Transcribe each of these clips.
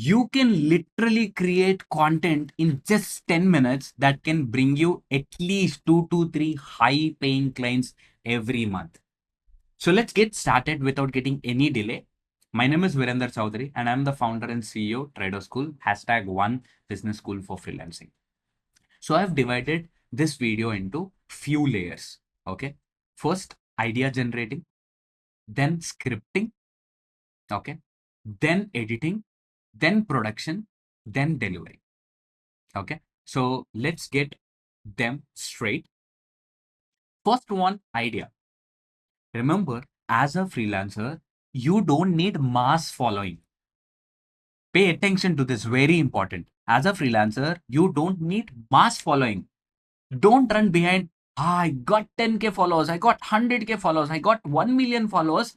You can literally create content in just 10 minutes that can bring you at least 2 to 3 high paying clients every month. So let's get started without getting any delay. My name is Virender Chowdhury and I'm the founder and CEO Trader School, hashtag one business school for freelancing. So I've divided this video into few layers. Okay. First, idea generating, then scripting, okay, then editing, then production, then delivery. Okay. So let's get them straight. First one, idea. Remember, as a freelancer, you don't need mass following. Pay attention to this, very important. As a freelancer, you don't need mass following. Don't run behind, I got 10K followers, I got 100K followers, I got 1 million followers.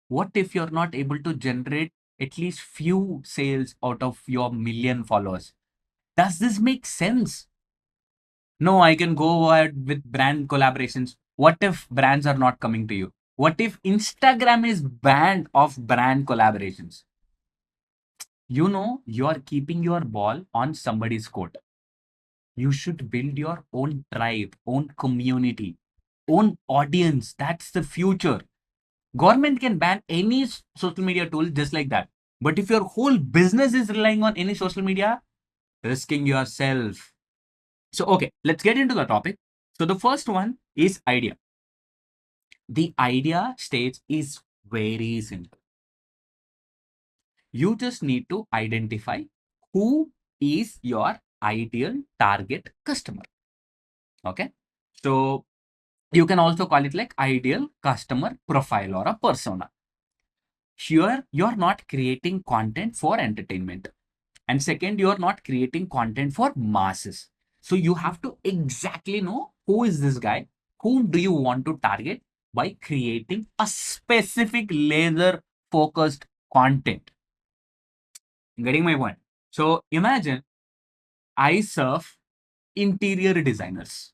What if you're not able to generate at least few sales out of your million followers? Does this make sense? No, I can go ahead with brand collaborations. What if brands are not coming to you? What if Instagram is banned of brand collaborations? You are keeping your ball on somebody's court. You should build your own tribe, own community, own audience. That's the future. Government can ban any social media tool just like that. But if your whole business is relying on any social media, risking yourself. So, okay, let's get into the topic. So, the first one is idea. The idea stage is very simple. You just need to identify who is your ideal target customer. Okay. So, you can also call it like ideal customer profile or a persona. Here, you're not creating content for entertainment. And second, you're not creating content for masses. So you have to exactly know who is this guy, whom do you want to target by creating a specific laser focused content. Getting my point? So imagine I serve interior designers.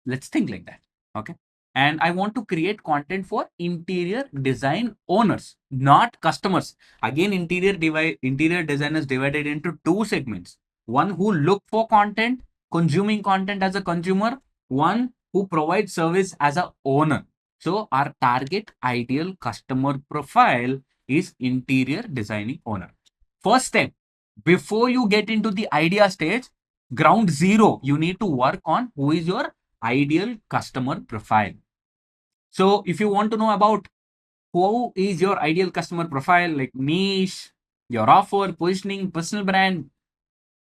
Let's think like that. Okay. And I want to create content for interior design owners, not customers. Again, interior design is divided into two segments. One who look for content, consuming content as a consumer, one who provides service as a owner. So our target ideal customer profile is interior designing owner. First step, before you get into the idea stage, ground zero, you need to work on who is your ideal customer profile. So if you want to know about who is your ideal customer profile, like niche, your offer, positioning, personal brand,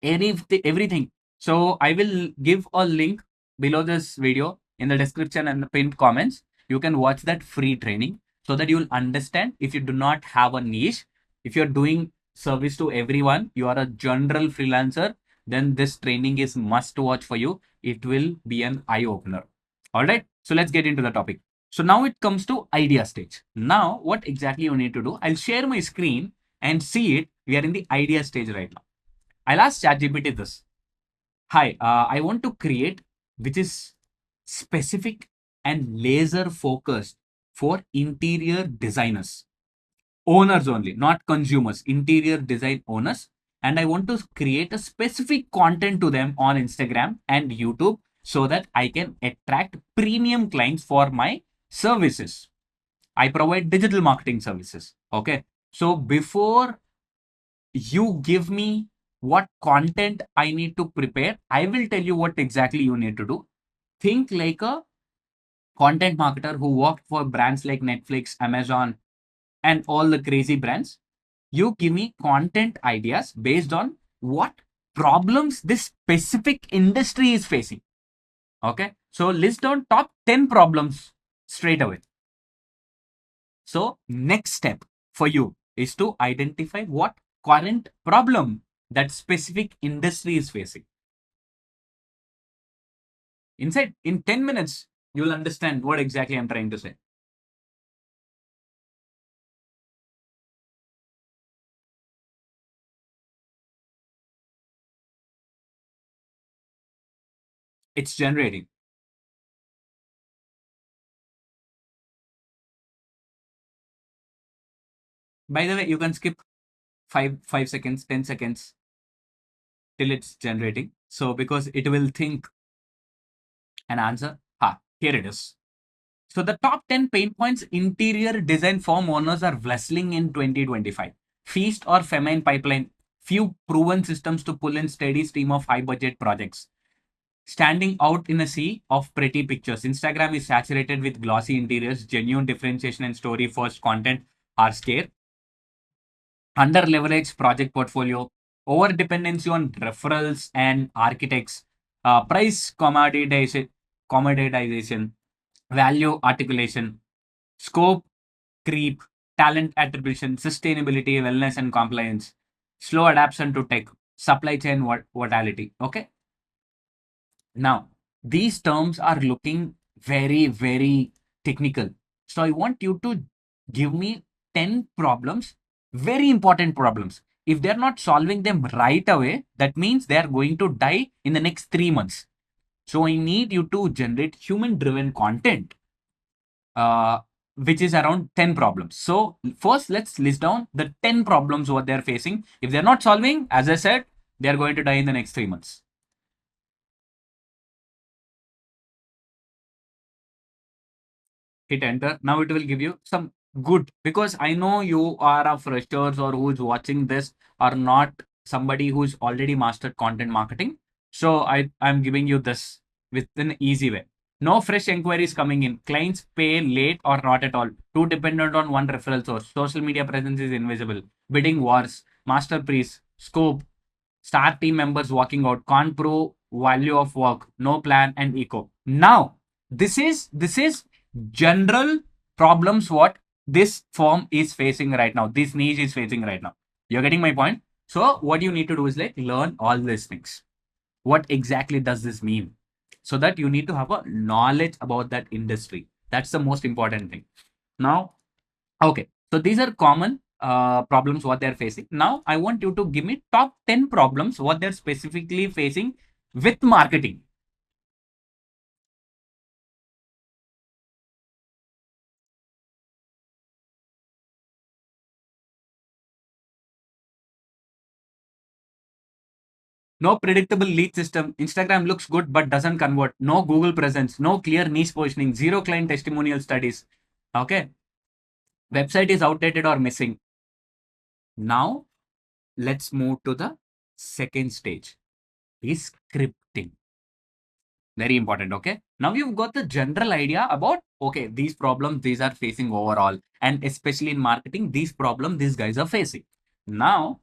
everything. So I will give a link below this video in the description and the pinned comments. You can watch that free training so that you will understand. If you do not have a niche, if you're doing service to everyone, you are a general freelancer, then this training is must watch for you. It will be an eye opener. All right. So let's get into the topic. So now it comes to idea stage. Now, what exactly you need to do? I'll share my screen and see it. We are in the idea stage right now. I'll ask ChatGPT this. Hi, I want to create which is specific and laser focused for interior designers, owners only, not consumers, interior design owners. And I want to create a specific content to them on Instagram and YouTube so that I can attract premium clients for my services. I provide digital marketing services. Okay. So before you give me what content I need to prepare, I will tell you what exactly you need to do. Think like a content marketer who worked for brands like Netflix, Amazon, and all the crazy brands. You give me content ideas based on what problems this specific industry is facing. Okay. So list down top 10 problems straight away. So next step for you is to identify what current problem that specific industry is facing. Inside in 10 minutes, you'll understand what exactly I'm trying to say. It's generating. By the way, you can skip. five seconds, 10 seconds till it's generating. So because it will think an answer. Here it is. So the top 10 pain points interior design firm owners are wrestling in 2025. Feast or famine pipeline. Few proven systems to pull in steady stream of high budget projects. Standing out in a sea of pretty pictures. Instagram is saturated with glossy interiors, genuine differentiation and story first content are scarce. Under leveraged project portfolio, over dependency on referrals and architects, price commoditization, value articulation, scope creep, talent attribution, sustainability, wellness and compliance, slow adaptation to tech, supply chain volatility. Okay. Now, these terms are looking very, very technical. So I want you to give me 10 problems, very important problems. If they're not solving them right away, that means they are going to die in the next 3 months. So I need you to generate human driven content, uh, which is around 10 problems. So first, let's list down the 10 problems what they're facing. If they're not solving, as I said, they're going to die in the next 3 months. Hit enter. Now it will give you some good, because I know you are a freshers or who's watching this are not somebody who's already mastered content marketing. So I'm giving you this with an easy way. No fresh inquiries coming in. Clients pay late or not at all. Too dependent on one referral source. Social media presence is invisible. Bidding wars. Master price. Scope. Star team members walking out. Can't prove value of work. No plan and eco. Now, this is general problems what this firm is facing right now. This niche is facing right now. You're getting my point? So what you need to do is like learn all these things. What exactly does this mean? So that you need to have a knowledge about that industry. That's the most important thing. Now, okay. So these are common problems what they're facing. Now I want you to give me top 10 problems what they're specifically facing with marketing. No predictable lead system. Instagram looks good but doesn't convert. No Google presence. No clear niche positioning. Zero client testimonial studies. Okay. Website is outdated or missing. Now let's move to the second stage. Is scripting. Very important. Okay. Now you've got the general idea about, okay, these problems these are facing overall. And especially in marketing, these problems these guys are facing. Now,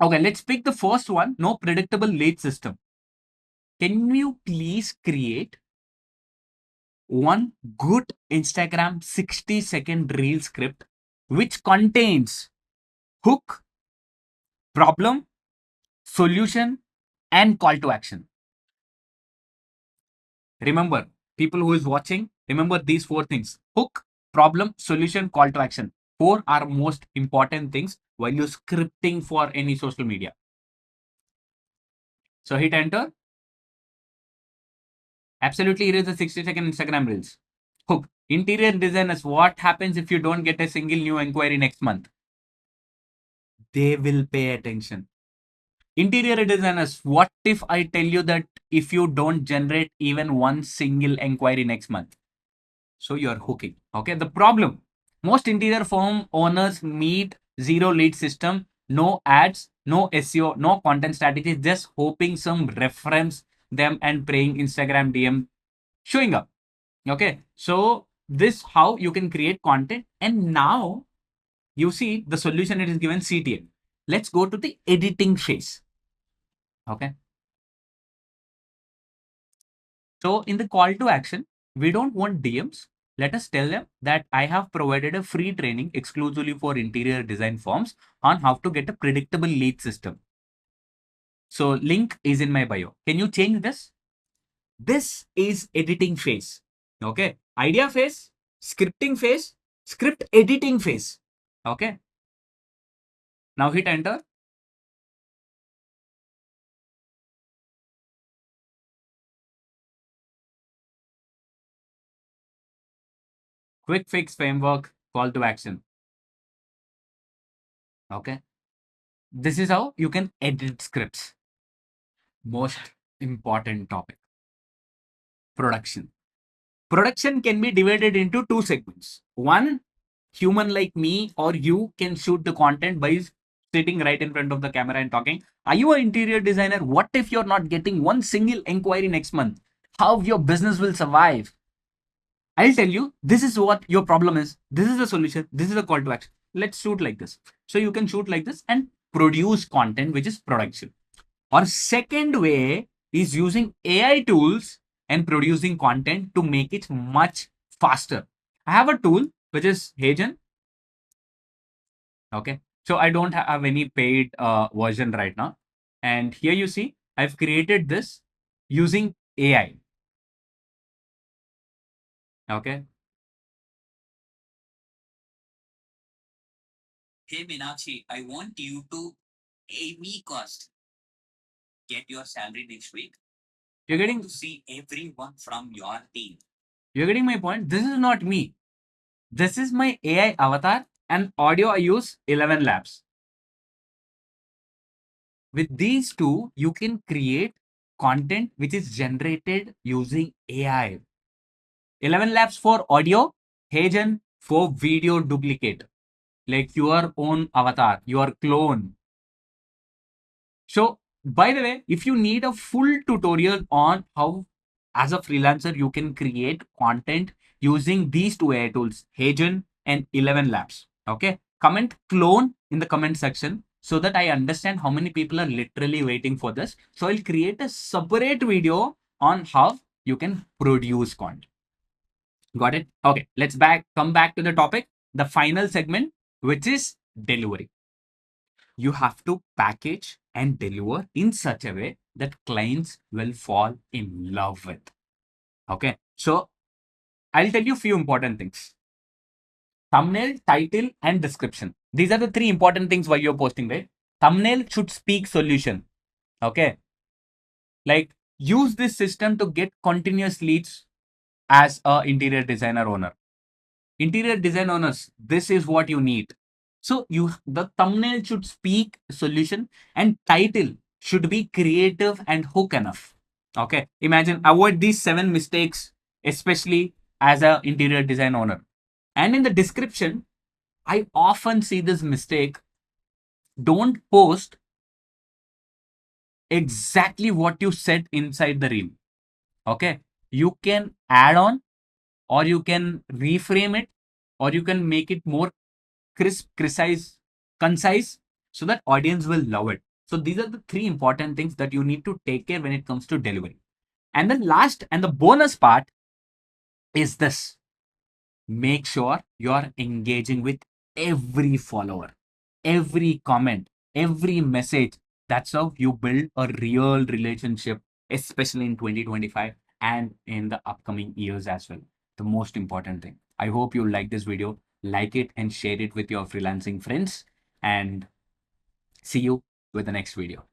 okay, let's pick the first one. No predictable lead system. Can you please create one good Instagram 60-second reel script which contains hook, problem, solution, and call to action? Remember, people who is watching, remember these four things: hook, problem, solution, call to action. Four are most important things while you're scripting for any social media. So hit enter. Absolutely, here is the 60-second Instagram reels. Hook. Interior designers, what happens if you don't get a single new inquiry next month? They will pay attention. Interior designers, what if I tell you that if you don't generate even one single inquiry next month? So you're hooking. Okay. The problem, most interior firm owners meet zero lead system, no ads, no SEO, no content strategy, just hoping some reference them and praying Instagram DM showing up. Okay. So this how you can create content. And now you see the solution it is given CTL. Let's go to the editing phase. Okay. So in the call to action, we don't want DMs. Let us tell them that I have provided a free training exclusively for interior design firms on how to get a predictable lead system. So link is in my bio. Can you change this? This is editing phase. Okay. Idea phase, scripting phase, script editing phase. Okay. Now hit enter. Quick fix framework, call to action. Okay. This is how you can edit scripts. Most important topic, production. Production can be divided into two segments. One, human like me or you can shoot the content by sitting right in front of the camera and talking. Are you an interior designer? What if you're not getting one single inquiry next month? How your business will survive? I'll tell you, this is what your problem is. This is the solution. This is the call to action. Let's shoot like this. So you can shoot like this and produce content, which is production. Or second way is using AI tools and producing content to make it much faster. I have a tool which is Hagen. Okay. So I don't have any paid version right now. And here you see, I've created this using AI. Okay. Hey Meenakshi, I want you to pay me cost. Get your salary next week. You're getting to see everyone from your team. You're getting my point? This is not me. This is my AI avatar and audio I use 11 Labs. With these two, you can create content which is generated using AI. 11 Labs for audio, Hagen for video duplicate, like your own avatar, your clone. So, by the way, if you need a full tutorial on how, as a freelancer, you can create content using these two AI tools, Hagen and 11 Labs. Okay. Comment clone in the comment section so that I understand how many people are literally waiting for this. So I'll create a separate video on how you can produce content. Got it? Okay. Let's come back to the topic, the final segment, which is delivery. You have to package and deliver in such a way that clients will fall in love with. Okay. So I'll tell you a few important things. Thumbnail, title, and description. These are the three important things while you're posting, right? Thumbnail should speak solution. Okay. Like use this system to get continuous leads as a interior designer owner. Interior design owners, this is what you need. So the thumbnail should speak solution and title should be creative and hook enough. Okay. Imagine avoid these 7 mistakes, especially as a interior design owner. And in the description, I often see this mistake. Don't post exactly what you said inside the reel. Okay. You can add on or you can reframe it or you can make it more crisp, concise so that audience will love it. So these are the three important things that you need to take care when it comes to delivery. And the last and the bonus part is this. Make sure you're engaging with every follower, every comment, every message. That's how you build a real relationship, especially in 2025 and in the upcoming years as well. The most important thing. I hope you like this video. Like it and share it with your freelancing friends. And see you with the next video.